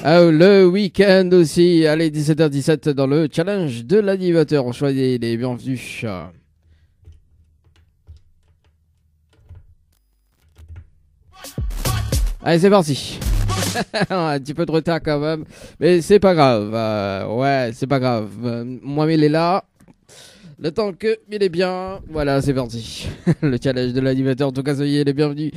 Le week-end aussi. Allez, 17h17 dans le challenge de l'animateur. Soyez les bienvenus. Allez, c'est parti. Un petit peu de retard quand même, mais c'est pas grave. Ouais, c'est pas grave. Moi, il est là. Le temps que il est bien. Voilà, c'est parti. Le challenge de l'animateur. En tout cas, soyez les bienvenus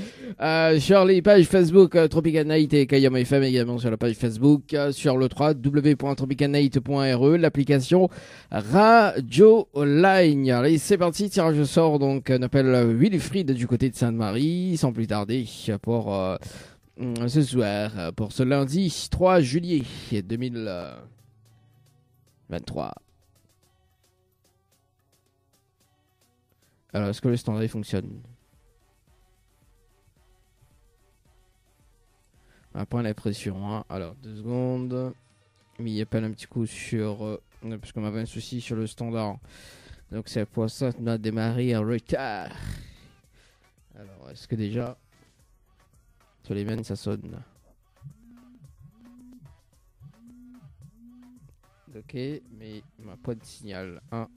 sur les pages Facebook Tropical Night et Kayama FM, également sur la page Facebook, sur le www.tropicalnight.re, l'application Radio Line. Allez, c'est parti. Tirage au sort. Donc, on appelle Wilfried du côté de Sainte-Marie. Sans plus tarder, pour ce soir, pour ce lundi 3 juillet 2023. Alors, est-ce que le standard fonctionne? On va prendre la pression. Hein. Alors, 2 secondes. Mais il y a pas un petit coup sur... parce qu'on avait un souci sur le standard. Donc, c'est pour ça qu'on a démarré en retard. Alors, est-ce que déjà... Sur les veines, ça sonne. Ok, mais il m'a pas de signal. Hein.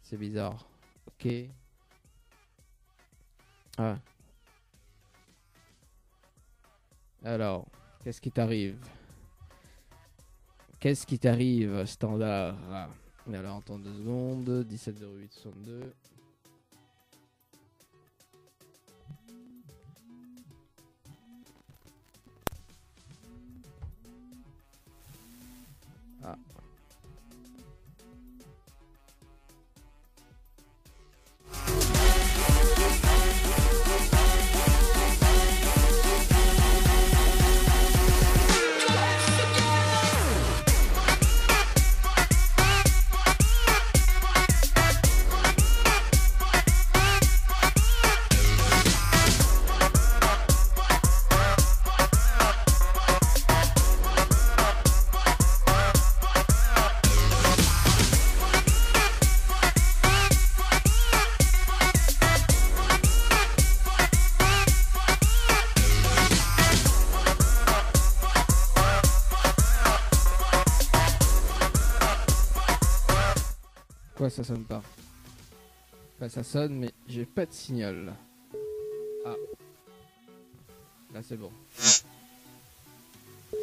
C'est bizarre. Ok. Ah. Alors, qu'est-ce qui t'arrive? Qu'est-ce qui t'arrive, standard? Alors, attends 2 secondes. 17,0862. Ah. Pourquoi ça sonne pas? Enfin, ça sonne, mais j'ai pas de signal. Ah. Là, c'est bon. Ok.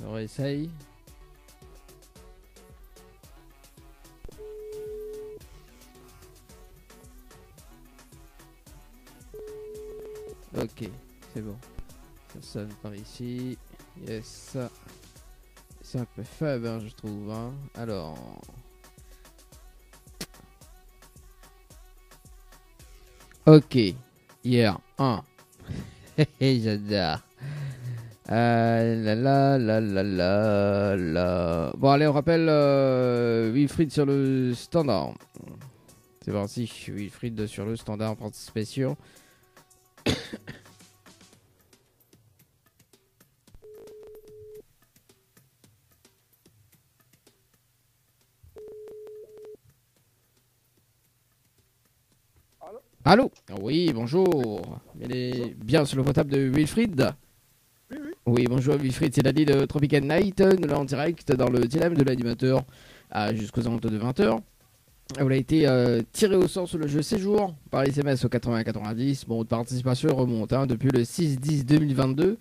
On réessaye. Ok, c'est bon. Ça sonne par ici. Yes. C'est un peu faible, hein, je trouve. Hein. Alors. Ok. Hier. 1. J'adore. La. Bon, allez, on rappelle Wilfried sur le standard. C'est parti. Wilfried sur le standard en participation. Allô? Oui, bonjour. Elle est bien sur le portable de Wilfried? Oui, oui. Oui, bonjour Wilfried, c'est Dali de Tropical Night. Nous l'avons en direct dans le dilemme de l'animateur jusqu'aux alentours de 20h. Vous avez été tiré au sort sur le jeu Séjour par les SMS au 80-90. Bon, votre participation remonte depuis le 6-10-2022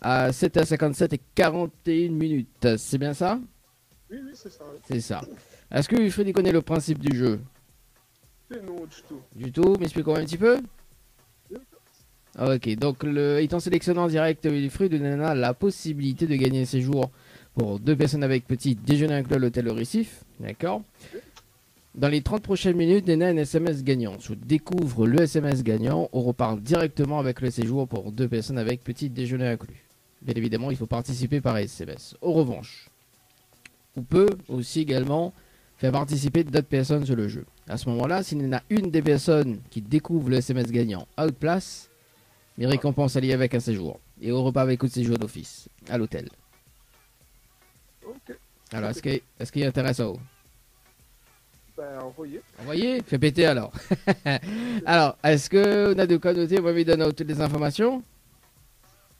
à 7h57 et 41 minutes. C'est bien ça? Oui, oui, c'est ça. Oui. C'est ça. Est-ce que Wilfried connaît le principe du jeu? Non, du tout. Du tout, m'expliquons un petit peu. Ok, donc étant sélectionné en direct, Wilfried donne la possibilité de gagner un séjour pour 2 personnes avec petit déjeuner inclus à l'hôtel Le Récif. D'accord. Dans les 30 prochaines minutes, Nena a un SMS gagnant. Si on découvre le SMS gagnant, on repart directement avec le séjour pour 2 personnes avec petit déjeuner inclus. Bien évidemment, il faut participer par SMS. En revanche, on peut aussi également faire participer d'autres personnes sur le jeu. À ce moment-là, s'il y en a une des personnes qui découvre le SMS gagnant à haute place, les récompenses alliées avec un séjour. Et au repas avec un séjour d'office, à l'hôtel. Ok. Alors, est-ce qu'il est intéressant? Ben, envoyez. Envoyez, fais péter alors. Alors, est-ce que on a de quoi noter? Moi, il donne toutes les informations.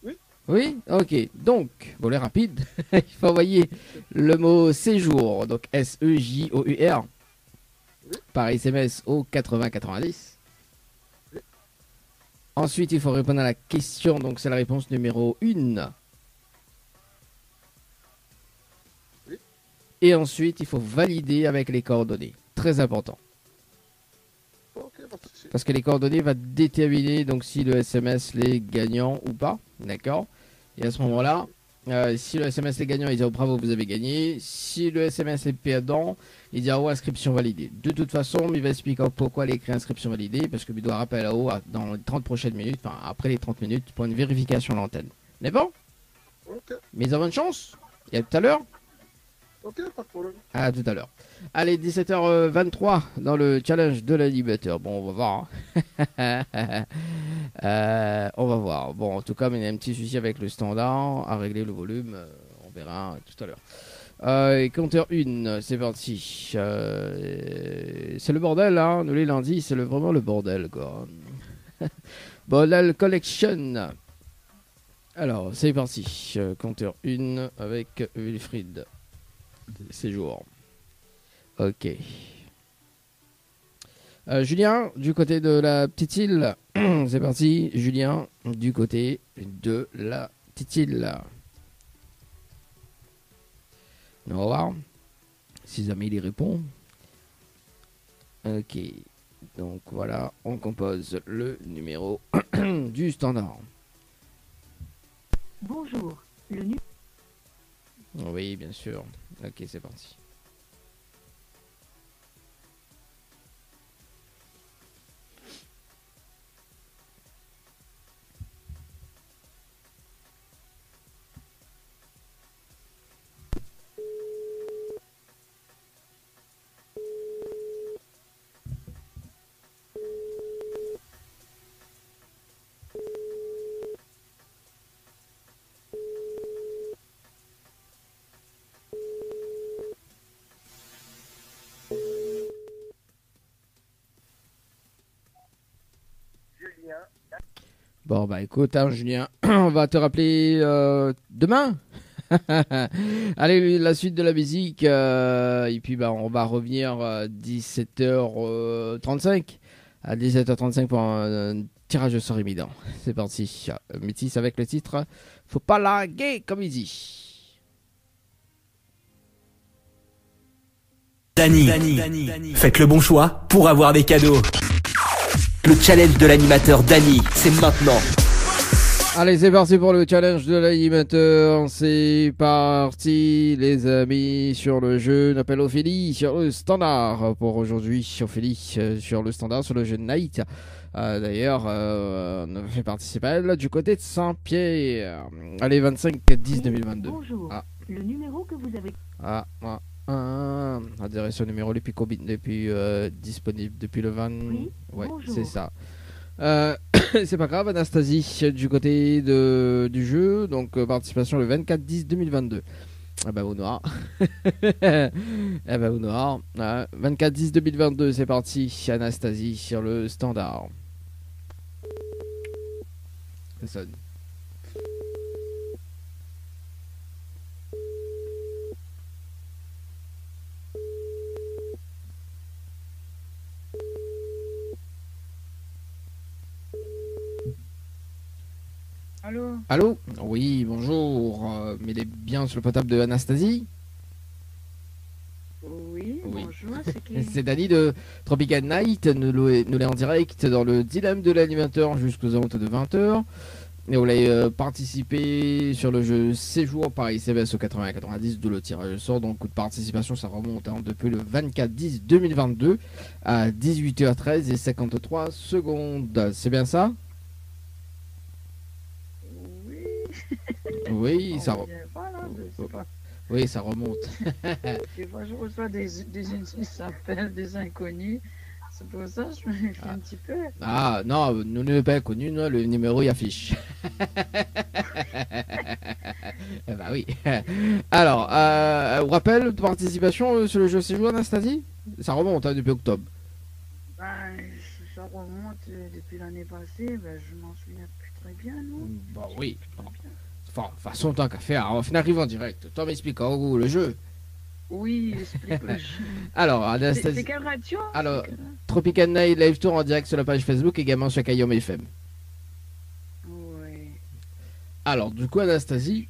Oui. Oui, ok. Donc, bon, les rapide. Il faut envoyer le mot séjour, donc S-E-J-O-U-R, Oui. par SMS au 8090. Oui. Ensuite, il faut répondre à la question, donc c'est la réponse numéro 1. Oui. Et ensuite, il faut valider avec les coordonnées. Très important. Ok, pas de souci. Parce que les coordonnées vont déterminer donc si le SMS est gagnant ou pas. D'accord? Et à ce moment-là, si le SMS est gagnant, il dit oh, bravo, vous avez gagné. Si le SMS est perdant, il dit oh, inscription validée. De toute façon, il va expliquer pourquoi il écrit inscription validée. Parce qu'il doit rappeler là-haut dans les 30 prochaines minutes, enfin après les 30 minutes, pour une vérification de l'antenne. Mais bon, Ok, mise en bonne chance. Et à tout à l'heure. ok, pas de problème. À tout à l'heure. Allez, 17h23 dans le challenge de l'animateur. Bon, on va voir. Hein. On va voir. Bon, en tout cas, il y a un petit souci avec le standard. À régler le volume. On verra tout à l'heure. Compteur 1, c'est parti. C'est le bordel, hein. Nous, les lundis, c'est vraiment le bordel, quoi. Bordel Collection. Alors, c'est parti. Compteur 1 avec Wilfried. Séjour. Ok. Julien, du côté de la petite île. C'est parti. Julien, du côté de la petite île. On va voir si jamais il y répond. Ok. Donc voilà, on compose le numéro du standard. Bonjour. Oui, bien sûr. Ok, c'est parti. Bon, bah écoute, hein, Julien, on va te rappeler demain. Allez, la suite de la musique. Et puis, bah, on va revenir à 17h35. À 17h35 pour un tirage au sort imminent. C'est parti. Métis avec le titre Faut pas larguer, comme il dit. Dany, faites le bon choix pour avoir des cadeaux. Le challenge de l'animateur Dany, c'est maintenant. Allez, c'est parti pour le challenge de l'animateur. C'est parti, les amis, sur le jeu. On appelle Ophélie sur le standard pour aujourd'hui. Ophélie sur le standard, sur le jeu Night. D'ailleurs, on a fait participer à elle du côté de Saint-Pierre. Allez, 25-10-2022. Bonjour. Ah. Le numéro que vous avez... Adhérer au numéro depuis disponible depuis le 20. Oui, ouais, bonjour. c'est ça. C'est pas grave, Anastasie, du côté du jeu. Donc, participation le 24-10-2022. Ah bah, au noir. Ah bah, au noir. 24-10-2022, c'est parti. Anastasie sur le standard. Ça sonne. Allô? Allô? Oui, bonjour. Mais il est bien sur le potable de Anastasie? Oui, Oui. bonjour, c'est qui? C'est Dany de Tropical Night. Nous l'est en direct dans le dilemme de l'animateur jusqu'aux alentours de 20h. Et vous l'avez participé sur le jeu Séjour par SMS au 80-90, d'où le tirage au sort. Donc, coup de participation, ça remonte depuis le 24-10-2022 à 18h13 et 53 secondes. C'est bien ça? Oui. Oui, ça, On vient pas, là, je sais pas. oui, ça remonte. Des fois, je reçois des appels, des inconnus. C'est pour ça que je me méfie un petit peu. Ah non, nous ne l'avons pas connu, nous, le numéro y affiche. Eh bah oui. Alors, vous rappelle de participation sur le jeu séjour, Anastasie? Ça remonte hein, depuis octobre. Ben, ça remonte depuis l'année passée, ben, je m'en souviens plus très bien, non? Bon, oui. Très bien. Enfin, façon, tant qu'à faire, on arrive en direct. Toi, m'explique en gros le jeu. Oui, explique le jeu. Alors, C'est Anastasie. quelle radio? Alors, C'est quelle- Tropical Night Live Tour en direct sur la page Facebook, également sur Kayom FM. Ouais. Alors, du coup, Anastasie,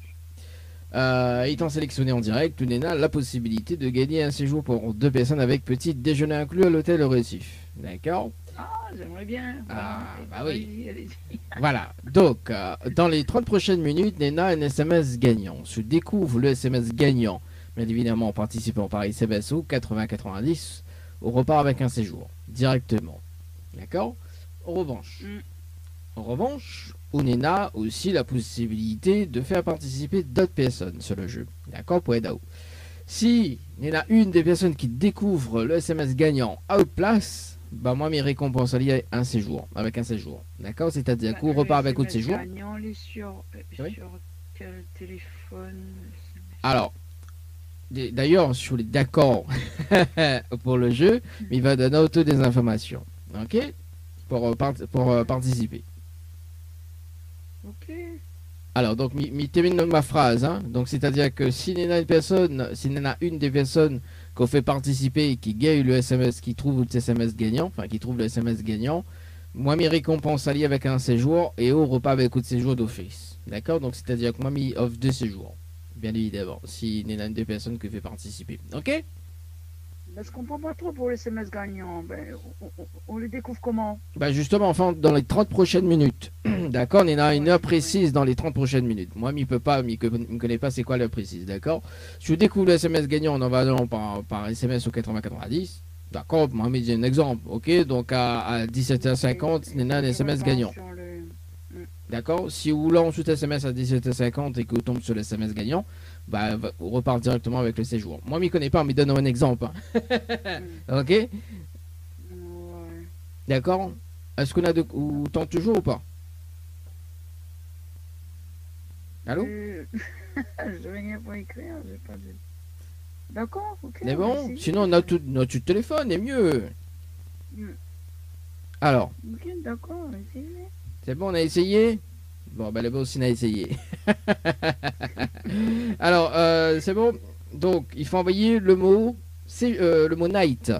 étant sélectionné en direct, tu n'as la possibilité de gagner un séjour pour 2 personnes avec petit déjeuner inclus à l'hôtel Le Récif. D'accord? Ah, j'aimerais bien. Ah, bah Allez-y, oui. allez-y. Voilà. Donc, dans les 30 prochaines minutes, Nena a un SMS gagnant. Je découvre le SMS gagnant, bien évidemment en participant par SMS au 80-90, on repart avec un séjour, directement. D'accord? En revanche, Nena a aussi la possibilité de faire participer d'autres personnes sur le jeu. D'accord? Pour Edao. Si Nena une des personnes qui découvre le SMS gagnant à haute place, bah moi mes récompenses liées à un séjour, avec un séjour. D'accord? C'est-à-dire qu'on repart avec autre séjour. Gagnant, les sur, Oui. sur quel téléphone? Alors, d'ailleurs, je suis d'accord pour le jeu, mais il va donner auto des informations. Ok? Pour participer. Ok. Alors, donc, je termine ma phrase. Hein. Donc, c'est-à-dire que si il y en a une des personnes qu'on fait participer et qui gagne le SMS, qui trouve le SMS gagnant, enfin, qui trouve le SMS gagnant, moi, mes récompenses alliées avec un séjour et au repas avec autre séjour d'office. D'accord? Donc, c'est-à-dire que moi, je offre 2 séjours. Bien évidemment, si il y en a une des personnes qui fait participer. Ok? Ben, je comprends pas trop pour les SMS gagnants. Ben, on les découvre comment? Bah justement, enfin, dans les 30 prochaines minutes. D'accord? Il y en a une heure précise dans les 30 prochaines minutes. Moi, je ne connais pas c'est quoi l'heure précise. D'accord? Si je découvre le SMS gagnant en envoyant par SMS au 80-90. D'accord? Moi, je dis un exemple. Ok? Donc, à 17h50, il y en a un SMS gagnant. Sur le- D'accord? Si vous lance tout SMS à 17h50 et que vous tombez sur le SMS gagnant, bah, on repart directement avec le séjour. Moi, je ne connais pas, mais donne un exemple. Hein. Ok? Ouais. D'accord? Est-ce qu'on a de... Ou tente toujours ou pas? Allô? Je rien pour écrire, j'ai pas de... D'accord, ok. C'est bon? merci. Sinon, on a tout notre téléphone, est mieux. Mm. Alors, Ok, d'accord, essayez. c'est bon, on a essayé? Bon, ben, le boss, on a essayé. Alors, c'est bon. Donc, il faut envoyer le mot, le mot night.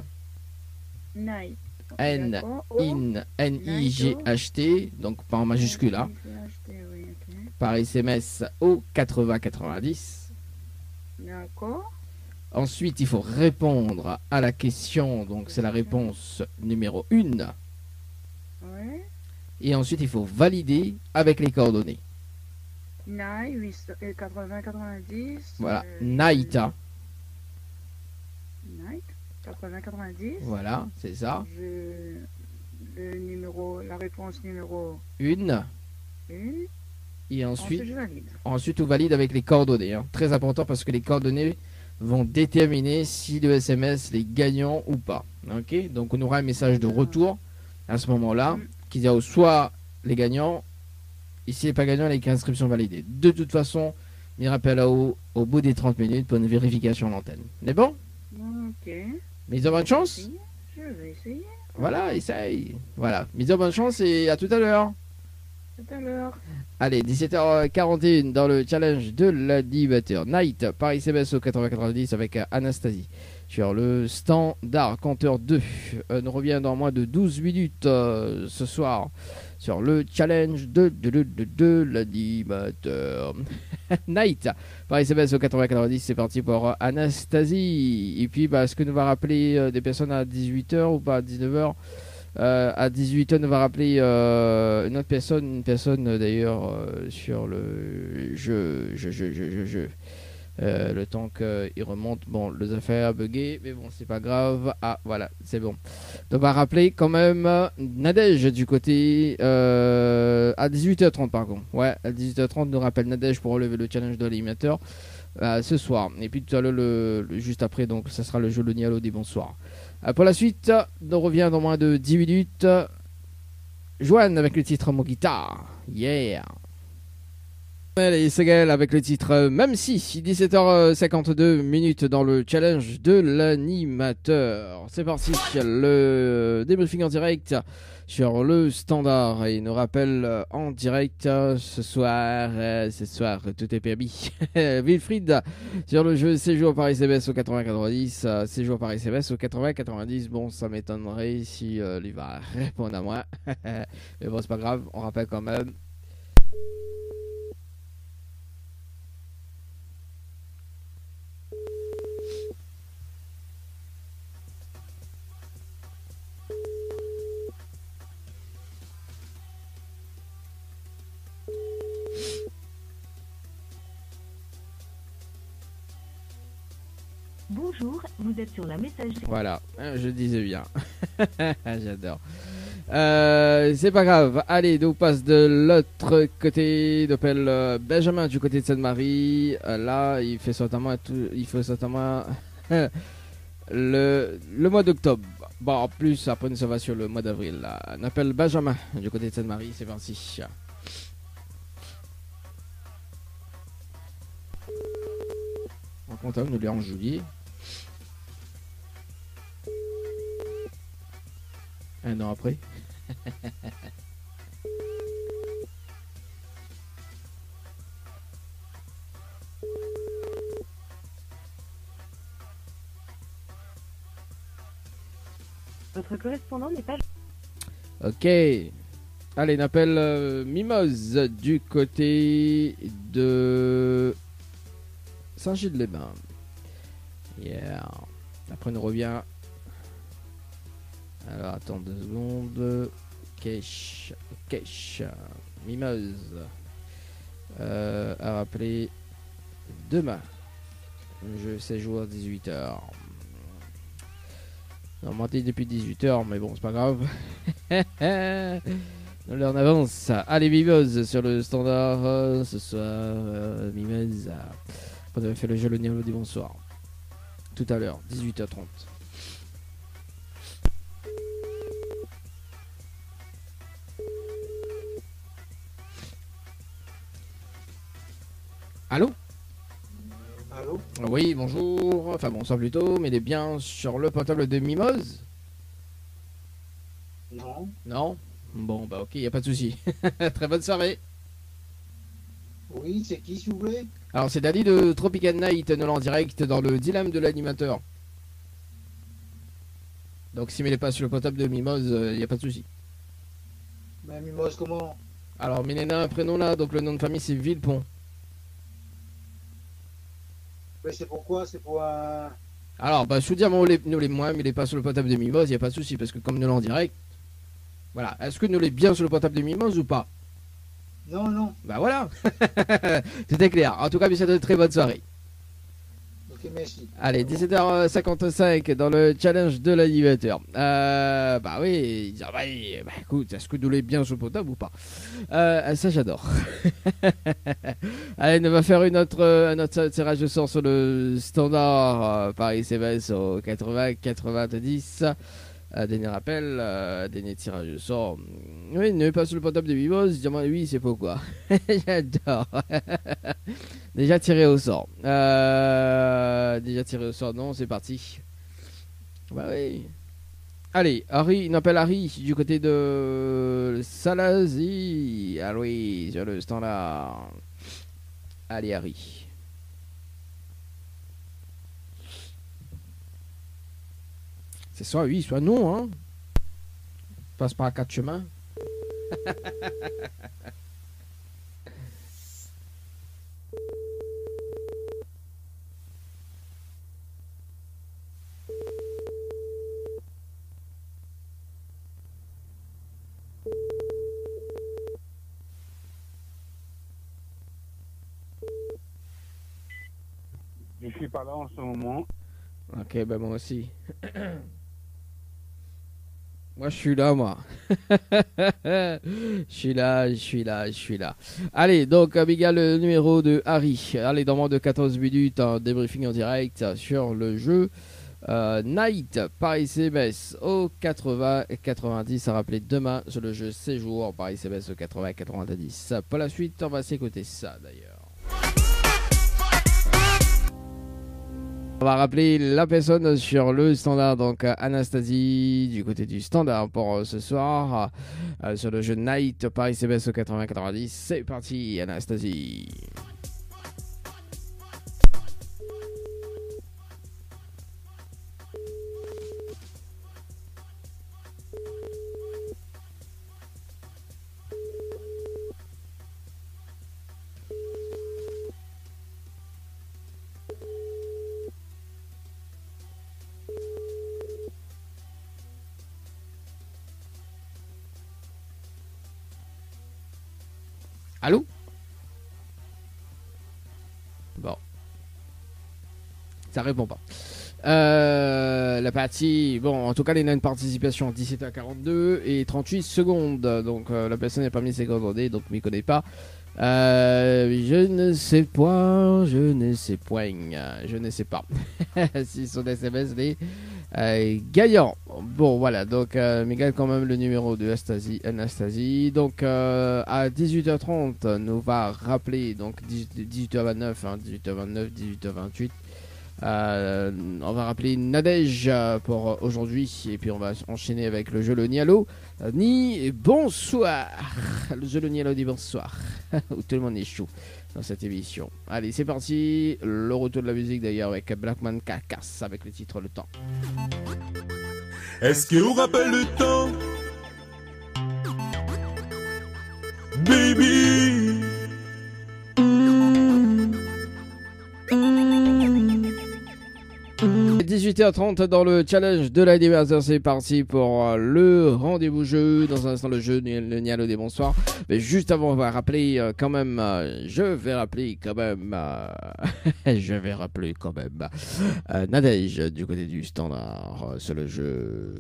Night. N, D'accord. in, N-I-G-H-T. Donc, pas en majuscule, hein. Oui, ok. Par SMS au 80-90. D'accord. Ensuite, il faut répondre à la question. Donc, c'est la réponse numéro 1. Ouais. Et ensuite, il faut valider avec les coordonnées. Night, 80, 90. Voilà, night. Night, 80, 90. Voilà, c'est ça. Le numéro, la réponse numéro 1. 1. Et ensuite, je valide. on valide avec les coordonnées. Hein. Très important parce que les coordonnées vont déterminer si le SMS est gagnant ou pas. Ok? Donc, on aura un message de retour à ce moment-là qui dira soit les gagnants, et s'il n'est pas gagnant, avec inscription validée. De toute façon, il rappelle au bout des 30 minutes pour une vérification à l'antenne. C'est bon? Ok. Mise en bonne chance? Je vais essayer. Voilà, essaye. Voilà, mise en bonne chance et à tout à l'heure. Tout à l'heure. Allez, 17h41 dans le challenge de l'animateur Night par SMS au 8090 avec Anastasie sur le standard compteur 2. On revient dans moins de 12 minutes ce soir sur le challenge de l'animateur Night par SMS au 8090. C'est parti pour Anastasie. Et puis, est-ce que nous va rappeler des personnes à 18h ou pas à 19h? À 18h, on va rappeler une personne d'ailleurs sur le jeu. Le temps qu'il remonte, bon, les affaires a bugué, mais bon, c'est pas grave. Ah, voilà, c'est bon. Donc, on va rappeler quand même Nadège du côté à 18h30, par contre. Ouais, à 18h30, nous rappelle Nadège pour relever le challenge de l'animateur. ce soir. Et puis tout à l'heure, juste après, donc ça sera le jeu Le Nialo des bonsoirs. Pour la suite, on revient dans moins de 10 minutes. Joanne avec le titre Mon Guitare. Yeah! Et Segel avec le titre Même si, 17h52 minutes dans le challenge de l'animateur. C'est parti, le débriefing en direct sur le standard. Et il nous rappelle en direct ce soir, tout est permis. Wilfried sur le jeu Séjour par SMS au 80-90. Séjour par SMS au 80-90. Bon, ça m'étonnerait si il va répondre à moi. Mais bon, c'est pas grave, on rappelle quand même. Bonjour, vous êtes sur la messagerie. Voilà, je disais bien. J'adore. C'est pas grave. Allez, nous passe de l'autre côté. D'appel Benjamin du côté de Sainte-Marie. Là, il fait certainement le mois d'octobre. Bon, en plus, après, nous sommes sur le mois d'avril. On appelle Benjamin du côté de Sainte-Marie. C'est parti. En comptable, nous l'avons en juillet. Un an après. Votre correspondant n'est pas... Ok. Allez, on appelle Mimose du côté de Saint-Gilles-les-Bains. Yeah. Après, on revient. Alors, attends 2 secondes. Cash. Mimose. À rappeler demain. Je sais jouer à 18h. On m'a dit depuis 18h, mais bon, c'est pas grave. On en avance. Allez, Mimose sur le standard ce soir. Mimose. On avait fait le jeu Le Nialo des bonsoirs. Tout à l'heure, 18h30. Allô? Allô? Oui, bonjour. Enfin, bonsoir plutôt, mais il est bien sur le portable de Mimose? Non. Non? Bon, bah ok, y a pas de souci. Très bonne soirée. Oui, c'est qui, s'il vous plaît? Alors, c'est Dali de Tropical Night, nous en direct dans le dilemme de l'animateur. Donc, s'il n'est pas sur le portable de Mimose, y a pas de souci. Mais Mimose, comment? Alors, Milena, un prénom là, donc le nom de famille c'est Villepont. Mais c'est pourquoi? C'est pour un... Alors, bah, je vous dis, nous les moins, mais il est pas sur le portable de Mimose, y a pas de souci, parce que comme nous l'en direct. Voilà, est-ce que nous l'est bien sur le portable de Mimose ou pas? Non, non. Bah voilà. Tout est clair. En tout cas, c'est une très bonne soirée. Ok, merci. Allez, 17h55 dans le challenge de l'animateur. Bah oui, bah écoute, est-ce que nous l'est bien sur le portable ou pas? Ça j'adore. Allez, on va faire un autre tirage de sort sur le standard par SMS au 80-90. Dernier rappel, dernier tirage de sort. Oui, ne pas sur le portable de Mimose, dis-moi oui, c'est pourquoi. J'adore. Déjà tiré au sort. Non, c'est parti. Bah oui. Allez, Harry, il appelle Harry du côté de Salazie. Ah oui, sur le standard. Allez, Harry. C'est soit oui, soit non, hein. Passe par 4 chemins. Je suis pas là en ce moment. Ok, bah moi aussi. Moi, je suis là, moi. Je suis là, je suis là, je suis là. Allez, donc, Amiga, le numéro de Harry. Allez, dans moins de 14 minutes, un débriefing en direct sur le jeu Night par SMS au 80-90. À rappeler demain sur le jeu Séjour par SMS au 80-90. Pour la suite, on va s'écouter ça d'ailleurs. On va rappeler la personne sur le standard, donc Anastasie du côté du standard pour ce soir sur le jeu Night par SMS au 80-90. C'est parti, Anastasie. Allô? Bon. Ça répond pas. La partie... Bon, en tout cas, il y a une participation 17h42 et 38 secondes. Donc, la personne n'est pas mis ses coordonnées, donc ne m'y connaît pas. Je ne sais point, je ne sais point, je ne sais pas. Si son SMS est gagnant. Bon, voilà, donc Miguel quand même le numéro de Anastasie. Donc à 18h30, nous va rappeler, donc 18h29, 18h29, 18h28. On va rappeler Nadège pour aujourd'hui et puis on va enchaîner avec le jeu le Nialo. Ni bonsoir. Le jeu le Nialo dit bonsoir. Où tout le monde est chaud dans cette émission. Allez, c'est parti. Le retour de la musique d'ailleurs avec Blackman Carcass avec le titre Le Temps. Est-ce que vous rappelle le temps? Baby. 18h30 dans le challenge de l'anniversaire, c'est parti pour le rendez-vous jeu. Dans un instant, le jeu, le Nialo des bonsoirs. Mais juste avant, on va rappeler quand même, je vais rappeler quand même Nadège du côté du standard sur le jeu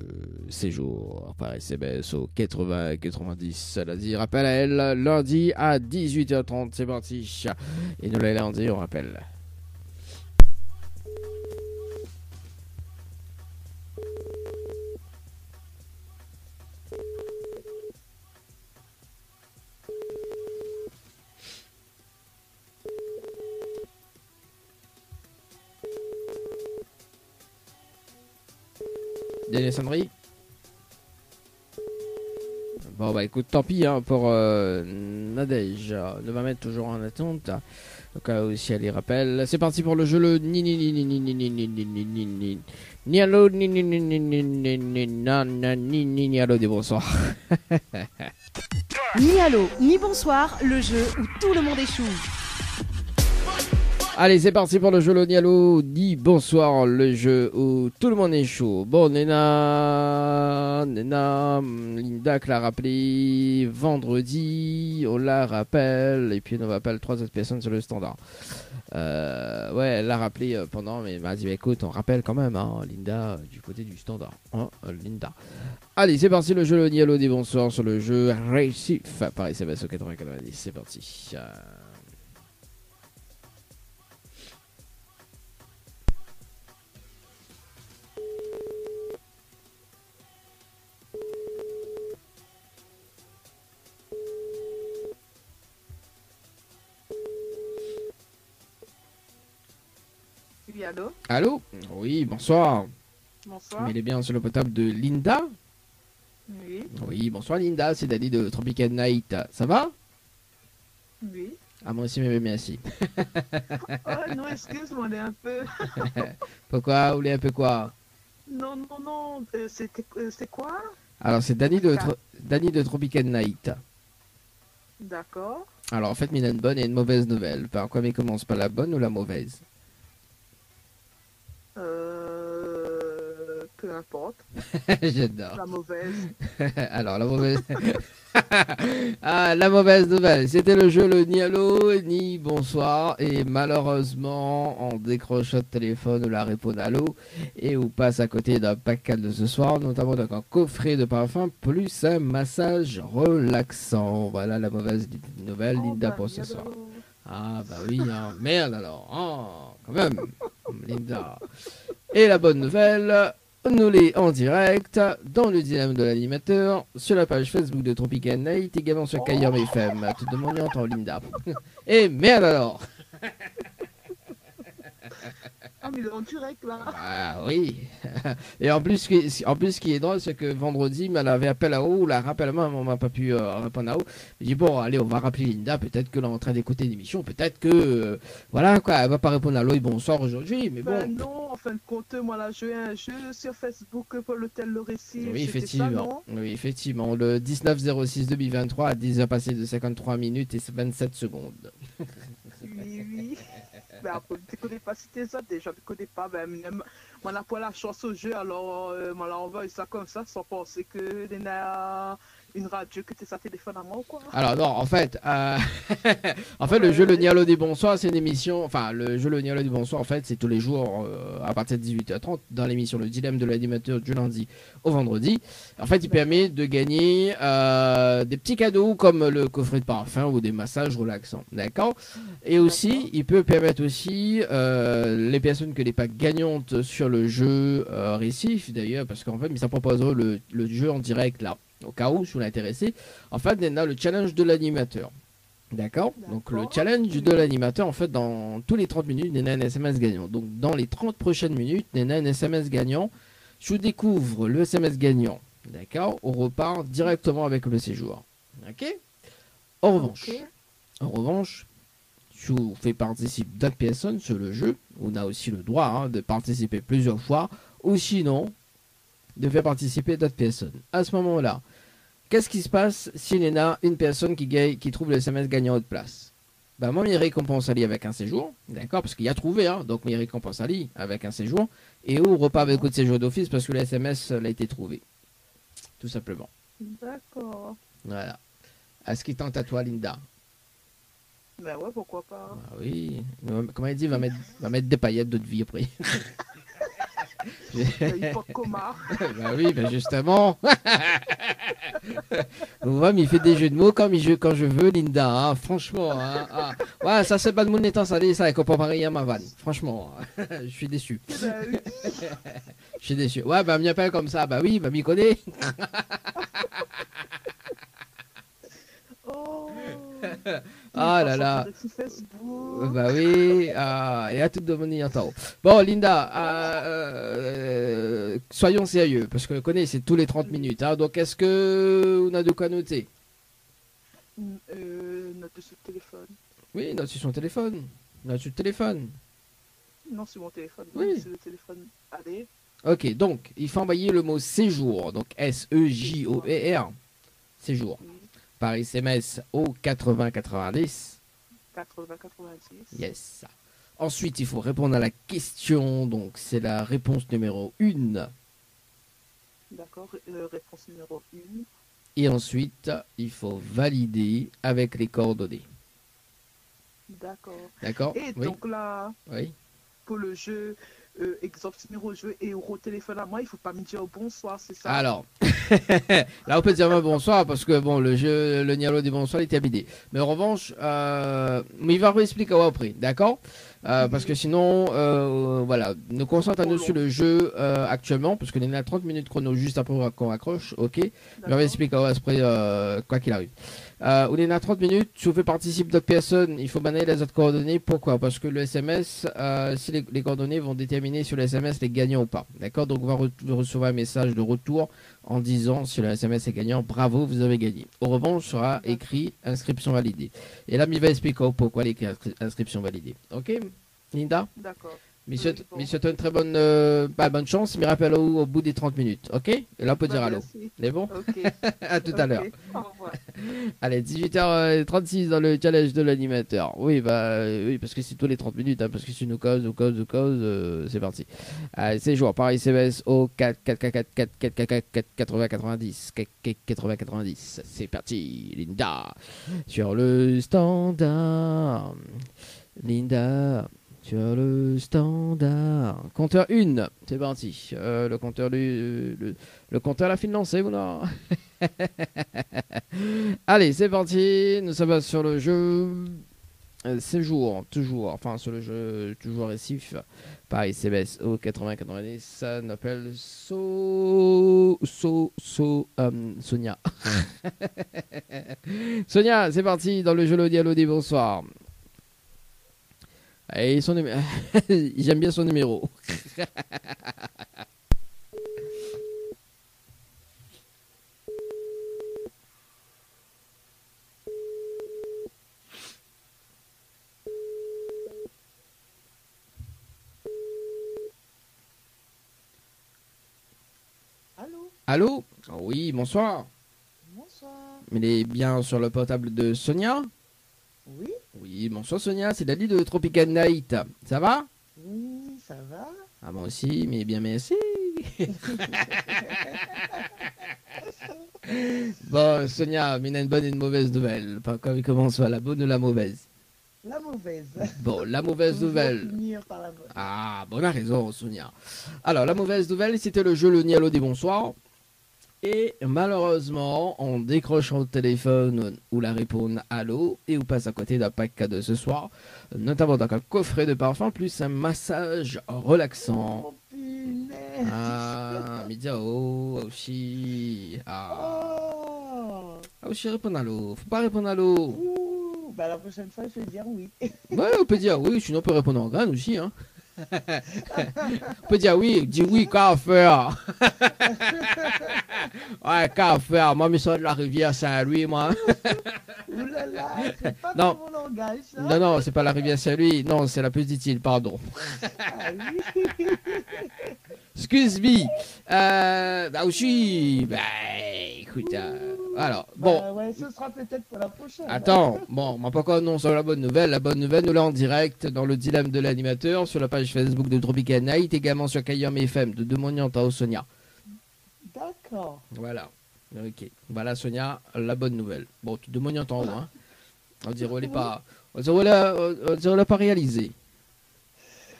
Séjour par SMS au 80-90. Lundi, rappel à elle, lundi à 18h30, c'est parti. Et nous, le lundi, on rappelle. Daniel Sandry. Bon bah écoute, tant pis hein, pour Nadège. On va mettre toujours en attente. Donc aussi elle les rappelle. C'est parti pour le jeu le Nialo des bonsoirs. Nialo, ni bonsoir, le jeu où tout le monde échoue. Allez, c'est parti pour le jeu le Nialo dit bonsoir, le jeu où tout le monde est chaud. Bon, Linda Linda l'a rappelé vendredi, on la rappelle, et puis on rappelle 3 autres personnes sur le standard. Ouais, elle l'a rappelé pendant, mais elle m'a dit, bah, écoute, on rappelle quand même, hein, Linda, du côté du standard. Hein, Linda. Allez, c'est parti, le jeu le Nialo dit bonsoir sur le jeu Récif par SMS au 80-90. C'est parti. Oui, allô? Allô? Oui, bonsoir. Bonsoir. Mais il est bien sur le potable de Linda? Oui, Oui, bonsoir Linda, c'est Dali de Tropical Night. Ça va? oui. Ah, moi aussi, mais merci. Oh non, excuse-moi, on est un peu... Pourquoi? Vous voulez un peu quoi? Non, non, non, c'est quoi? Alors, c'est Dani de Tropical Night. D'accord. Alors, en fait, il y a une bonne et une mauvaise nouvelle. Par quoi il commence par la bonne ou la mauvaise? Peu importe. J'adore. La mauvaise. Alors, la mauvaise... Ah, la mauvaise nouvelle, c'était le jeu le ni allô ni bonsoir et malheureusement on décroche notre téléphone ou la répond allô et on passe à côté d'un pack cadeau de ce soir, notamment donc un coffret de parfum plus un massage relaxant. Voilà la mauvaise nouvelle, Linda, pour ce soir. Ah bah oui, hein. Merde alors, oh, quand même, Linda. Et la bonne nouvelle, nous l'est en direct dans le dilemme de l'animateur sur la page Facebook de Tropical Night, également sur Kayam FM. Tout le monde y entend, Linda. Et merde alors. Ah, mais il est en direct là. Ah oui. Et en plus, ce qui est drôle, c'est que vendredi, elle avait appelé à haut, la rappelle-moi, on m'a pas pu répondre à haut. J'ai dit bon, allez, on va rappeler Linda. Peut-être que là, en train d'écouter l'émission, peut-être que voilà quoi, elle va pas répondre à l'eau. Bonsoir aujourd'hui, mais bon. Ben non, en fin de compte, moi là, j'ai un jeu sur Facebook pour l'hôtel Le Récit. Oui, C'était effectivement. Ça, non Oui, effectivement. Le 19-06-2023 à 10h passé de 53 minutes et 27 secondes. Oui, oui. Mais après, je ne connais pas si t'es ça déjà, je ne connais pas. Ben, moi, là, pour la chance au jeu, alors, moi, là, on va ça comme ça, sans penser que il y a une radio que t'es sa téléphone à moi ou quoi. Alors, non, en fait, le jeu Le Nialo des Bonsoirs, c'est une émission. Enfin, le jeu Le Nialo des Bonsoirs, en fait, c'est tous les jours à partir de 18h30 dans l'émission Le Dilemme de l'animateur du lundi au vendredi. En fait, il permet de gagner des petits cadeaux comme le coffret de parfum ou des massages relaxants. D'accord. Et aussi, il peut permettre aussi les personnes que les packs gagnantes sur le jeu Récif, d'ailleurs, parce qu'en fait, ça propose le jeu en direct là. Au cas où, si vous l'intéressez, en fait, il y a le challenge de l'animateur. D'accord. Donc, le challenge de l'animateur, en fait, dans tous les 30 minutes, il y a un SMS gagnant. Donc, dans les 30 prochaines minutes, il y a un SMS gagnant. Je découvre le SMS gagnant. D'accord. On repart directement avec le séjour. Ok. En revanche, je vous fais participer d'autres personnes sur le jeu. On a aussi le droit de participer plusieurs fois. Ou sinon, de faire participer d'autres personnes. À ce moment-là, qu'est-ce qui se passe s'il y en a une personne qui trouve le SMS gagnant de place? Ben moi, mes récompenses alliées avec un séjour, d'accord, parce qu'il y a trouvé, donc mes récompenses alliées avec un séjour, et on repart avec le séjour d'office parce que le SMS l'a été trouvé. Tout simplement. D'accord. Voilà. À ce qui tente à toi, Linda. Ben ouais, pourquoi pas. Ah oui. Comment il dit, va mettre des paillettes de vie après. Comar. Bah oui, ben justement. Vous voyez, mais il fait des jeux de mots quand je veux, Linda. Hein, franchement. Hein, ah. Ouais, ça c'est pas de mon étant salé, ça, et qu'on peut pareil à ma vanne. Franchement, je suis déçu. Je suis déçu. Ouais, bah m'y appelle comme ça. Bah oui, bah m'y connaît. Oh. Ah là là. Bah oui. Et à tout de mon temps. Bon, Linda, soyons sérieux, parce que je connais, c'est tous les 30 minutes. Hein, donc, est-ce que on a de quoi noter? Note sur le téléphone. Oui, note sur son téléphone. Note sur le téléphone. Non, sur mon téléphone. Oui. Sur le téléphone. Allez. Ok, donc, il faut envoyer le mot séjour. Donc, S-E-J-O-E-R. Séjour. Oui. Par SMS au 80-90. 80-90. Yes. Ensuite, il faut répondre à la question. Donc, c'est la réponse numéro 1. D'accord. Réponse numéro 1. Et ensuite, il faut valider avec les coordonnées. D'accord. D'accord. Et Oui. donc là, Oui. pour le jeu, exemple numéro jeu et au téléphone à moi, il faut pas me dire bonsoir, c'est ça? Alors, là, on peut dire bonsoir parce que bon, le jeu, le Nialo des bonsoirs, il était habité. Mais en revanche, mais il va réexpliquer après, d'accord? Parce que sinon, voilà, nous concentrons sur le jeu actuellement, parce qu'on est à 30 minutes chrono juste après qu'on raccroche, ok? Il va réexpliquer après, quoi qu'il arrive. On est à 30 minutes, si vous faites participer d'autres personnes, il faut bannir les autres coordonnées. Pourquoi? Parce que le SMS, si les coordonnées vont déterminer sur le SMS les gagnants ou pas. D'accord? Donc on va recevoir un message de retour en disant si le SMS est gagnant, bravo, vous avez gagné. Au revanche, sera écrit inscription validée. Et là, il va expliquer pourquoi l'écrit inscription validée. Ok, Linda? D'accord. Monsieur, une très bonne, bonne chance, mais rappelle au bout des 30 minutes. Ok? Et là, on peut dire allô. Merci. C'est bon? Ok. À tout à l'heure. Au revoir. Allez, 18h36 dans le challenge de l'animateur. Oui, oui, parce que c'est tous les 30 minutes, hein, parce que si nous cause, c'est parti. Allez, c'est jour, pareil, CBS au 80-90. C'est parti, Linda. Sur le standard. Linda. Sur le standard. Compteur 1, c'est parti. Le compteur le compteur l'a financé ou non? Allez, c'est parti. Nous sommes sur le jeu séjour, toujours. Enfin, sur le jeu toujours récif. Pareil, CBS au 80-90. Ça s'appelle Sonia. Sonia, c'est parti dans le jeu Lodi. Bonsoir. Et son numéro. J'aime bien son numéro. Allô? Allô? Oui, bonsoir. Bonsoir. Il est bien sur le portable de Sonia? Oui? Oui, bonsoir Sonia, c'est Dali de Tropical Night. Ça va? Oui, ça va? Ah, moi aussi, mais bien merci. Bon, Sonia, mais il y a une bonne et une mauvaise nouvelle. Enfin, comment soit, la bonne ou la mauvaise? La mauvaise. Bon, la mauvaise Toujours nouvelle. finir par la bonne. Ah, bonne raison, Sonia. Alors, la mauvaise nouvelle, c'était le jeu Le Nialo des Bonsoirs. Et malheureusement, en décrochant le téléphone ou la répondre allô et ou passe à côté d'un pack cadeau ce soir, notamment d'un coffret de parfum plus un massage relaxant. Oh, punaise. Ah, Midiao, Aoshi. Ah, Oh. Aoshi, répondre allô. Faut pas répondre allô. Ouh. Bah, la prochaine fois, je vais dire oui. Ouais, on peut dire oui, sinon on peut répondre en graine aussi. Hein. On peut dire oui, dis oui, qu'à faire. Ouais, qu'à faire. Moi, je sors de la rivière Saint-Louis, moi. Ouh là là, c'est pas Non. dans mon langage, ça. Non, c'est pas la rivière Saint-Louis. Non, c'est la petite île, pardon. Ah oui. Excuse me. Bah aussi. Bah, écoute. Alors, bon. Bah, ouais, ce sera peut-être pour la prochaine. Attends, bon, on m'a pas encore annoncé la bonne nouvelle. La bonne nouvelle, nous l'avons en direct dans le dilemme de l'animateur sur la page Facebook de Tropical Night, également sur Kayam FM de Demonianta au Sonia. D'accord. Voilà. Ok. Voilà, Sonia, la bonne nouvelle. Bon, tu Demonianta en haut, hein. On dirait qu'elle n'est pas. On dirait qu'elle n'a pas réalisé.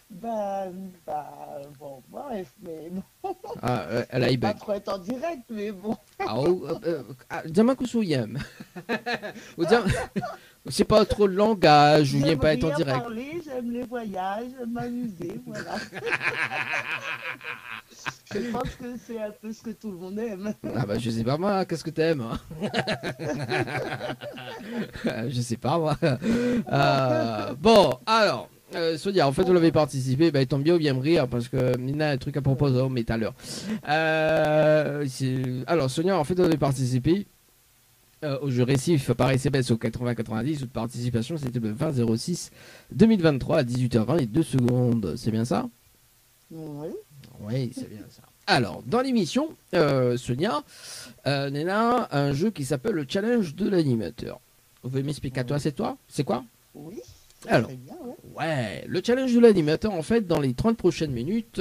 Bah, bon, bref, mais bon. Ah, elle a Pas Ibek. trop être en direct, mais bon. Ah, dis-moi que souyem. C'est pas trop le langage, ou J'aime vient pas être en bien direct. parler, j'aime les voyages, j'aime m'amuser, voilà. Je pense que c'est un peu ce que tout le monde aime. Ah bah je sais pas moi, qu'est-ce que t'aimes hein. Je sais pas moi. Bon, alors, Sonia, en fait vous l'avez participé, bah tant bien ou bien me rire parce que Nina a un truc à proposer, mais tout à l'heure. Alors Sonia, en fait vous avez participé au jeu récif par SMS au 80-90, où de participation c'était le 20-06-2023 à 18h20 et 2 secondes, c'est bien ça? Oui. Oui, c'est bien ça. Alors, dans l'émission, Sonia, Nena a un jeu qui s'appelle le challenge de l'animateur. Vous pouvez m'expliquer à toi, c'est toi? C'est quoi? Oui. Alors, Très bien, ouais. ouais, le challenge de l'animateur, en fait, dans les 30 prochaines minutes,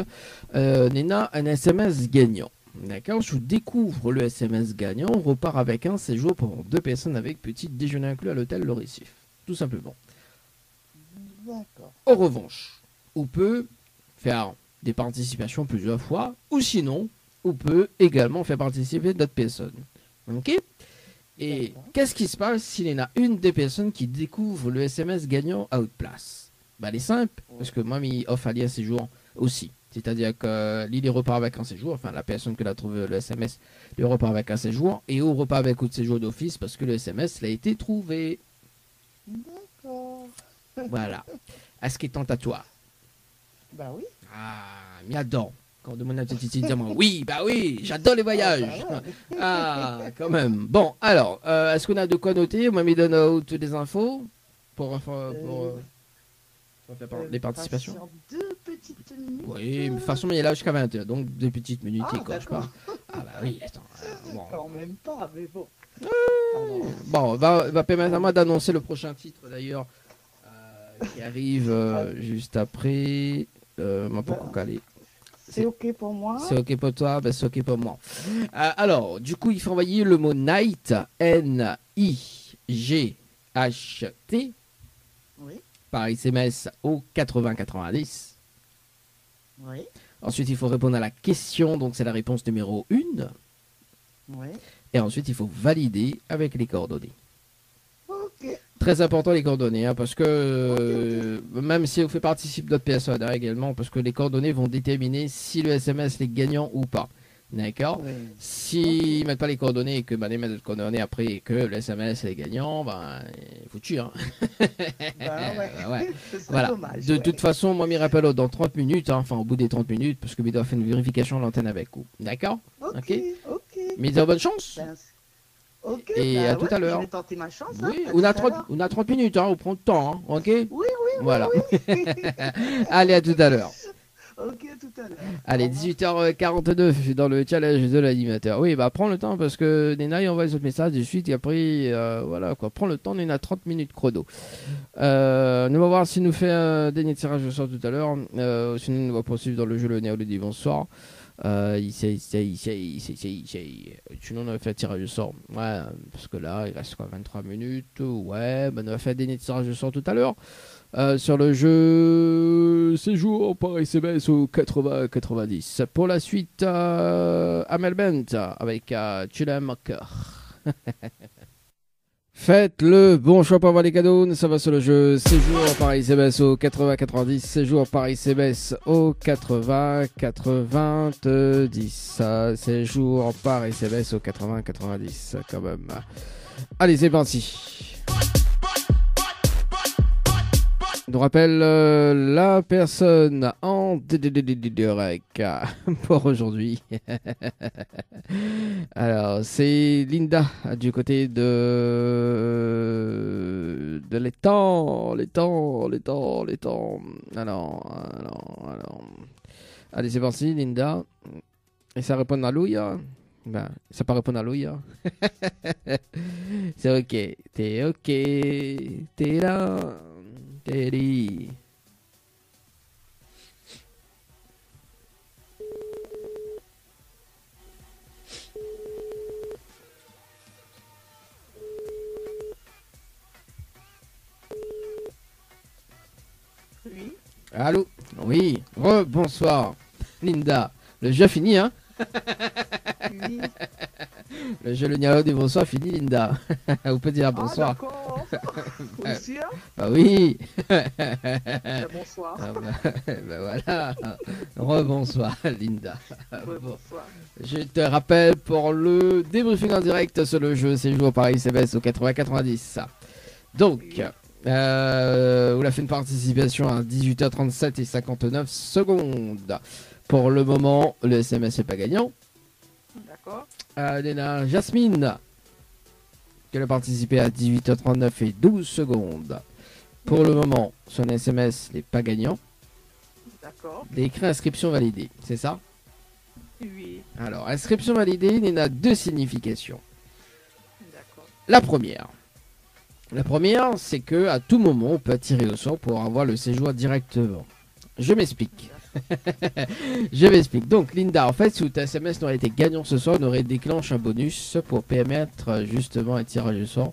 Nena a un SMS gagnant. D'accord, je vous découvre le SMS gagnant, on repart avec un séjour pour 2 personnes avec petit déjeuner inclus à l'hôtel Le Récif. Tout simplement. D'accord. En revanche, on peut faire des participations plusieurs fois, ou sinon, on peut également faire participer d'autres personnes. Ok? Et D'accord. qu'est-ce qui se passe s'il y en a une des personnes qui découvre le SMS gagnant à haute place? Bah, elle est simple, parce que moi, il offre à lire un séjour aussi. C'est-à-dire que l'île repart avec un séjour, enfin la personne qui a trouvé le SMS, il repart avec un séjour, et on repart avec autre séjour d'office parce que le SMS l'a été trouvé. D'accord. Voilà. Est-ce qu'il tente à toi? Bah oui. Ah, mais adore. Quand on demande à Titi, dis-moi, oui, bah oui, j'adore les voyages. Ah, bah ouais. Ah, quand même. Bon, alors, est-ce qu'on a de quoi noter? Moi, me donne toutes les infos pour faire les participations. Patiente 2 petites minutes. Oui, mais de toute façon, il est là jusqu'à 20h, donc 2 petites minutes Ah, et quoi, je d'accord. pars. Ah, bah oui, attends. Bon. Quand même pas, mais bon. Bon, va permettre à moi d'annoncer le prochain titre d'ailleurs qui arrive juste après. M'a pas calé. C'est ok pour moi. C'est ok pour toi, ben c'est ok pour moi. Alors, du coup, il faut envoyer le mot night, N-I-G-H-T, Oui, par SMS au 8090. oui, Ensuite, il faut répondre à la question, donc c'est la réponse numéro 1. oui. Et ensuite, il faut valider avec les coordonnées. Ok. Très important les coordonnées, hein, parce que même si on fait participer d'autres personnes hein, également, parce que les coordonnées vont déterminer si le SMS est gagnant ou pas. D'accord. Oui. S'ils mettent pas les coordonnées et que ils mettent les coordonnées après et que le SMS est gagnant, ben foutu hein. Bah, ouais. Ouais. Ce serait Voilà. dommage. De ouais. toute façon, moi, m'y rappelle dans 30 minutes, hein, enfin au bout des 30 minutes, parce que je dois faire une vérification à l'antenne avec vous. D'accord. Ok, Ok. ok. Mais bonne chance. Ben, ok. Et bah à tout ouais, à l'heure. Je vais tenter ma chance. Oui, hein, on a tout à 30, l'heure. on a 30 minutes, hein, on prend le temps, hein, ok. Oui, Voilà. oui. Allez, à tout à l'heure. Ok, tout à l'heure. Allez, 18h49 dans le challenge de l'animateur. Oui, bah prends le temps parce que Nena, il envoie les autres messages de suite et après, voilà quoi. Prends le temps, on a 30 minutes chrono. Nous allons voir s'il nous fait un dernier tirage au sort tout à l'heure. Sinon, on va poursuivre dans le jeu le Néo le dit bonsoir. Sinon, on va faire un tirage au sort. Ouais, parce que là, il reste quoi, 23 minutes. Ouais, bah, on va faire un dernier tirage au sort tout à l'heure. Sur le jeu séjour par SMS au 80-90. Pour la suite, Amel Bent avec Tu l'aimes encore. Faites le bon choix pour avoir les cadeaux. Ça va sur le jeu séjour par SMS au 80-90. Séjour par SMS au 80-90. Séjour par SMS au 80-90 quand même. Allez, c'est parti. Je nous rappelle la personne en direct pour aujourd'hui. Alors, c'est Linda du côté de l'étang. Alors. Allez, c'est parti, Linda. Et ça répond à Louis. Ben, ça pas répondre à Louis. C'est ok. T'es ok. T'es là. Teddy. Oui. Allô? Oui. Bonsoir. Linda. Le jeu fini, hein? Oui. Le jeu le Nialo du bonsoir fini, Linda. Vous pouvez dire bonsoir. Ah, d'accord. Aussi, hein? Bah oui. Bonsoir. Ah voilà. Rebonsoir, Linda. Ouais, bonsoir. Je te rappelle pour le débriefing en direct sur le jeu séjour par SMS au 80-90. Donc, vous avez fait une participation à 18h37 et 59 secondes. Pour le moment, le SMS n'est pas gagnant. D'accord. Léna Jasmine, qui a participé à 18h39 et 12 secondes. Pour le moment, son SMS n'est pas gagnant. D'accord. L'écrit inscription validée, c'est ça? Oui. Alors, inscription validée, il y en a deux significations. D'accord. La première, c'est que à tout moment, on peut tirer au sort pour avoir le séjour directement. Je m'explique. Donc, Linda, en fait, si votre SMS n'aurait été gagnant ce soir, on aurait déclenché un bonus pour permettre justement un tirage au sort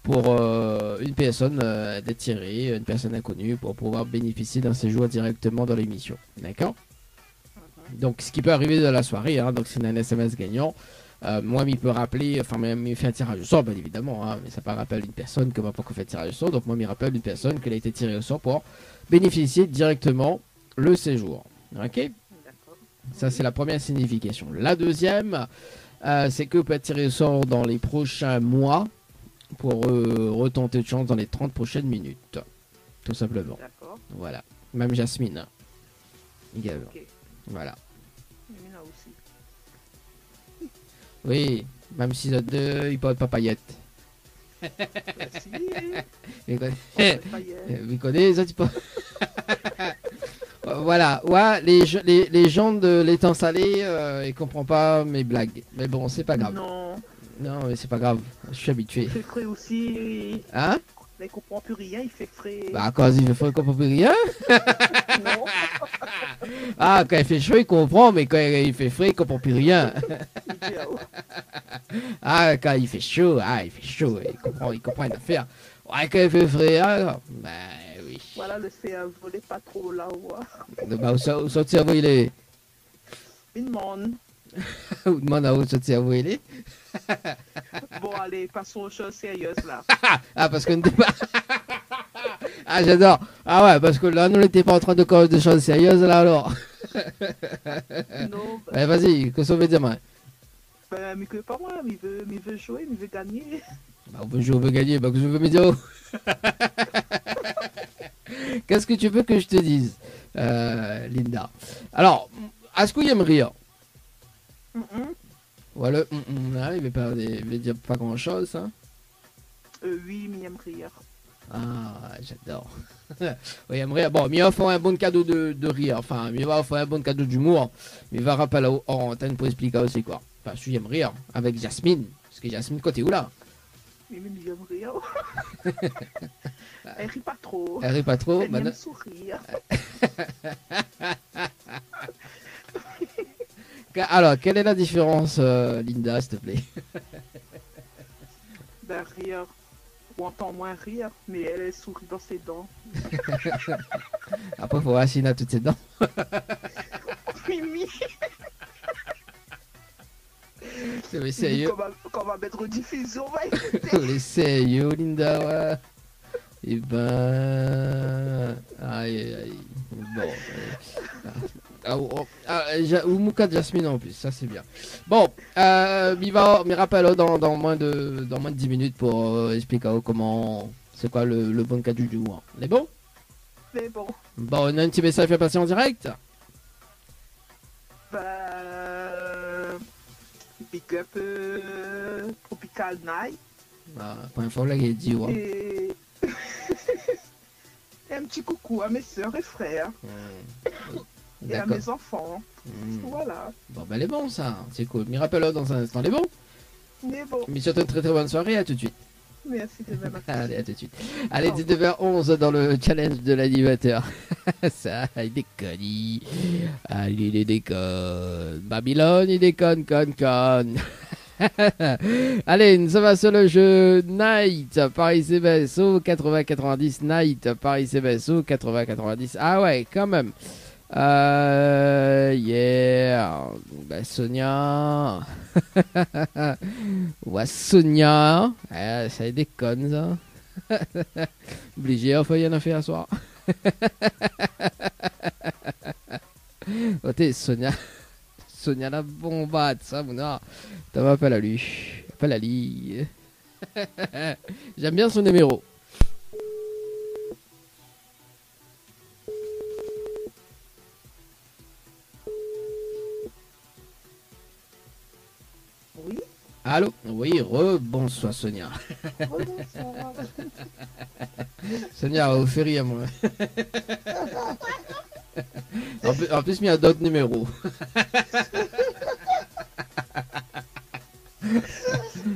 pour une personne d'être tirée, une personne inconnue, pour pouvoir bénéficier d'un séjour directement dans l'émission. D'accord? Donc, ce qui peut arriver dans la soirée, hein, donc c'est un SMS gagnant. Moi, il peut rappeler, enfin, il fait un tirage au sort, bien évidemment, hein, mais ça pas rappelle une personne que moi, pour qu'on fait tirage au sort. Donc, moi, il rappelle une personne qui a été tirée au sort pour bénéficier directement le séjour. Ok? D'accord. Ça, c'est la première signification. La deuxième, c'est que vous pouvez être tiré au sort dans les prochains mois pour retenter de chance dans les 30 prochaines minutes. Tout simplement. D'accord. Voilà. Même Jasmine. Également. Ok. Voilà. Mina aussi. Oui, même si les deux, ils portent pas paillettes. Merci. Vous connaissez, Paillettes. vous connaissez les autres, ils portent- Voilà, ouais, les gens de l'étang salé, ils comprennent pas mes blagues. Mais bon, c'est pas grave. Non. Non, mais c'est pas grave, je suis habitué. Il fait frais aussi. Hein? Mais il comprend plus rien, il fait frais. Bah, quand il fait frais, il comprend plus rien. Non. Ah, quand il fait chaud, il comprend, mais quand il fait frais, il comprend plus rien. Il dit, ah ouais. Ah, quand il fait chaud, il comprend une affaire. Ouais, quand il fait frais, ah, bah oui. Voilà, le fait voler pas trop là, ouais. Bah, où son cerveau il est? Une demande. Ou demande à où son cerveau il est? Bon, allez, passons aux choses sérieuses là. Ah, parce qu'on n'était pas. Ah, j'adore. Ah ouais, parce que là, nous n'étions pas en train de causer de choses sérieuses là alors. Non, Ouais, vas-y, que ça veut dire, moi? bah, mais que pas moi, mais il veut jouer, mais il veut gagner. Bah, on veut jouer, on veut gagner, bah, que je veux me dire. Qu'est-ce que tu veux que je te dise, Linda? Alors, est-ce qu'il aime rire? Voilà, là, il veut dire pas grand chose, hein. Oui, mais il aime rire. Ah, j'adore. Oui, il aime rire. Bon, mais il va faire un bon cadeau de rire. Enfin, il va faire un bon cadeau d'humour. Mais il va rappeler en antenne pour expliquer aussi quoi. Enfin, celui aime rire avec Jasmine. Parce que Jasmine, côté où là? Oui, mais il aime rire. Elle rit pas trop. Elle rit pas trop. Elle Madame- aime sourire. Alors, quelle est la différence, Linda, s'il te plaît? Ben, rire. On entend moins rire, mais elle sourit dans ses dents. Après, il faut raciner à toutes ses dents. Oui, oui. C'est sérieux. Quand on va mettre diffusion, on va écouter. C'est sérieux, Linda, ouais. Et ben. Aïe, aïe, aïe. Bon. Ou Mouka Jasmine en plus, ça c'est bien. Bon, me rappelle dans moins de 10 minutes pour expliquer comment. C'est quoi le bon cadeau du mois. On est bon? Mais bon, Bon, on a un petit message à passer en direct. bah. Big up Tropical Night. Ah, pour info, là, il est dit, ouais. Et. Et un petit coucou à mes soeurs et frères. Et à D'accord. mes enfants. Voilà. Bon, ben, elle est bon, ça. C'est cool. Me rappelle dans un instant, elle est bon. Mais bon, Mais surtout, une très très bonne soirée. À tout de suite. merci de même. Allez, à tout de suite. Allez, 19h11 dans le challenge de l'animateur. Ça, il déconne. Allez, il déconne. Babylone, il déconne, conne. Allez, nous sommes sur le jeu Night Paris CBSO 80-90. Night Paris CBSO 80-90. Ah ouais, quand même. Yeah. Bah, Sonia. Ouais, Sonia. Ça déconne, ça. Obligé, enfin, il y en a fait à soir. Oh, t'es Sonia. Sonia la bombade, ça, mon t'as m'appelle à lui. Appelle à lui. J'aime bien son numéro. Oui. Allô? Oui, bonsoir Sonia. Bonsoir. Sonia, vous fait rire, moi. En plus, il y a d'autres numéros.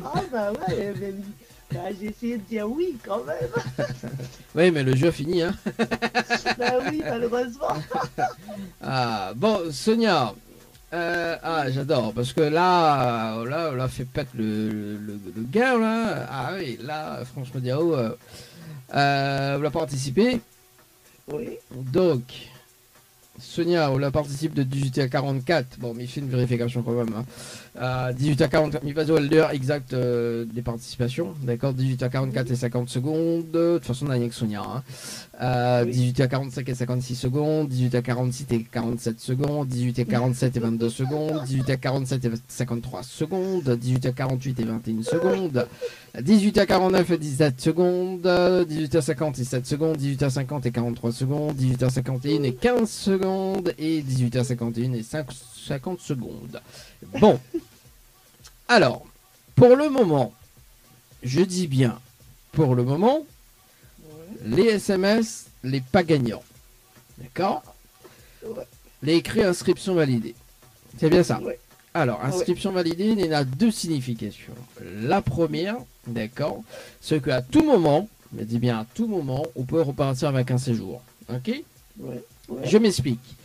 Ah bah ouais, mais, bah, j'ai essayé de dire oui quand même. Oui, mais le jeu fini, hein. Bah oui, malheureusement. Ah, bon, Sonia. J'adore, parce que là, on a fait pète le gain, là. Ah oui, là, franchement, on a participé. Oui. Donc, Sonia, on la participe de 18 à 44. Bon, mais il fait une vérification quand même. Hein. 18 à 44, il va dire l'heure exacte des participations. D'accord, 18 à 44 et 50 secondes. De toute façon, on a rien que Sonia. Hein. Oui. 18 à 45 et 56 secondes. 18 à 46 et 47 secondes. 18 à 47 et 22 secondes. 18 à 47 et 53 secondes. 18 à 48 et 21 secondes. 18 à 49 et 17 secondes. 18 à 50 et 7 secondes. 18 à 50 et 43 secondes. 18 à 51 et 15 secondes. Et 18 à 51 et 50 secondes. Bon. Alors, pour le moment, je dis bien, pour le moment, les SMS, les pas gagnants. D'accord? Ouais. Les écrits inscriptions validées. C'est bien ça. Ouais. Alors, inscription validée, il y en a deux significations. La première, d'accord, c'est qu'à tout moment, je dis bien à tout moment, on peut repartir avec un séjour. Ok? Ouais. Je m'explique.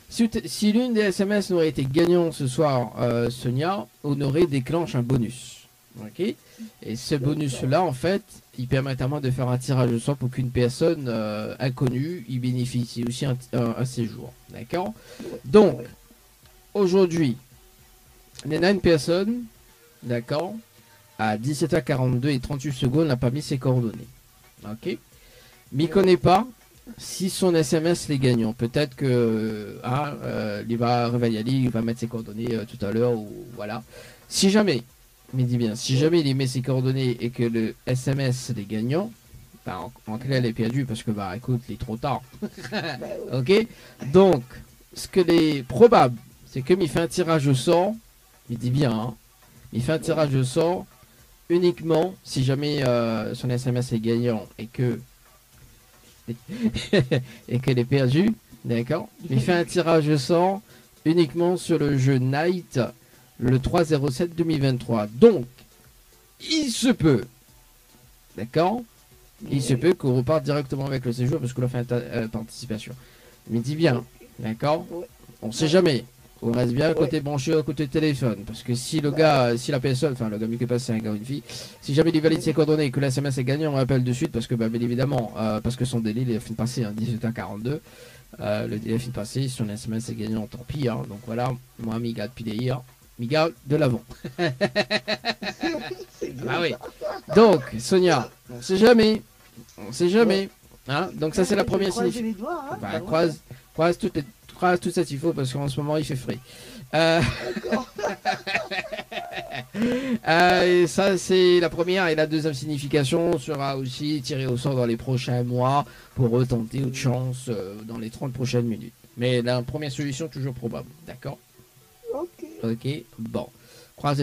Si l'une des SMS n'aurait été gagnante ce soir, Sonia, on aurait déclenché un bonus. Ok? Et ce bonus-là, en fait, il permet à moi de faire un tirage au sort pour qu'une personne inconnue y bénéficie aussi un séjour. D'accord? Donc, aujourd'hui, il y en a une personne, d'accord, à 17h42 et 38 secondes, n'a pas mis ses coordonnées. Ok? Mais il ne connaît pas si son SMS est gagnant. Peut-être que il va réveiller, il va mettre ses coordonnées tout à l'heure, ou voilà. Si jamais, mais dis bien, si jamais il met ses coordonnées et que le SMS est gagnant, bah, en clair, elle est perdue parce que, bah, écoute, il est trop tard. Ok? Donc, ce que est probable, c'est que il fait un tirage au sort, il dit bien, hein, il fait un tirage au sort uniquement si jamais son SMS est gagnant et que et qu'elle est perdue, d'accord? Il fait un tirage au sort uniquement sur le jeu Night le 3/07/2023. Donc, il se peut, d'accord? Il se peut qu'on reparte directement avec le séjour parce qu'on a fait une participation. Mais dis bien, d'accord? On sait jamais. On reste bien à côté branché, à côté téléphone. Parce que si le gars, si la personne, enfin le gars qui passe, c'est un gars ou une fille, si jamais il valide ses coordonnées et que la SMS est gagnant, on appelle de suite parce que, bah, bien évidemment, parce que son délai, il est fin de passer, hein, 18h42. Le délai est fin de passer, si son SMS est gagnant, tant pis. Hein. Donc voilà, moi, Miga depuis hier, Miga de l'avant. Ah oui. Donc, Sonia, on sait jamais. On sait jamais. Hein. Donc ça, c'est la première signification. Les doigts, hein, Bah, croise tout ça s'il faut parce qu'en ce moment il fait frais. Et ça c'est la première, et la deuxième signification sera aussi tirée au sort dans les prochains mois pour retenter autre chance dans les 30 prochaines minutes. Mais la première solution toujours probable, d'accord? Ok. Ok, bon. Croisez